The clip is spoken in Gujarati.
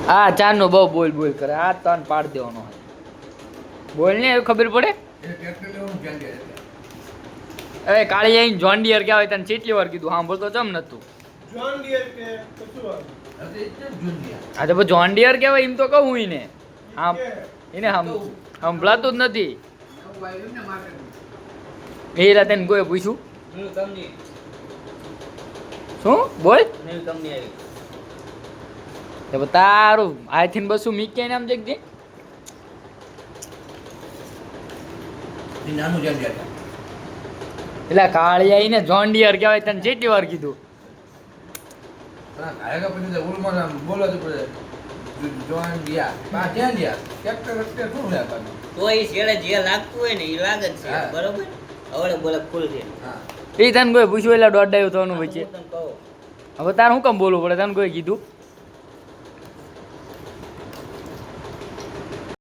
આ ચારનો બહુ બોલ બોલ કરે આ તન પાડ દેવાનો હોય બોલ ને એવું ખબર પડે અરે કાળી આઈને જોન ડિયર કહેવાય તને કેટલી વાર કીધું સાંભળતો ચમ નતું જોન ડિયર કે કશું હા તો જોન ડિયર કહેવાય એમ તો કહું એને આમ એને સંભળાતું જ નથી એ રાતે કોઈ પૂછ્યું શું બોલ તારું આથી બસું મીકે નામ જગજે એટલે કાળી આઈને જોન ડિયર કહેવાય તને જેટલી વાર કીધું એ તને કોઈ પૂછ્યું એટલે દોઢ આવ્યું તો વચ્ચે હવે તારે શું કામ બોલવું પડે તને કોઈ કીધું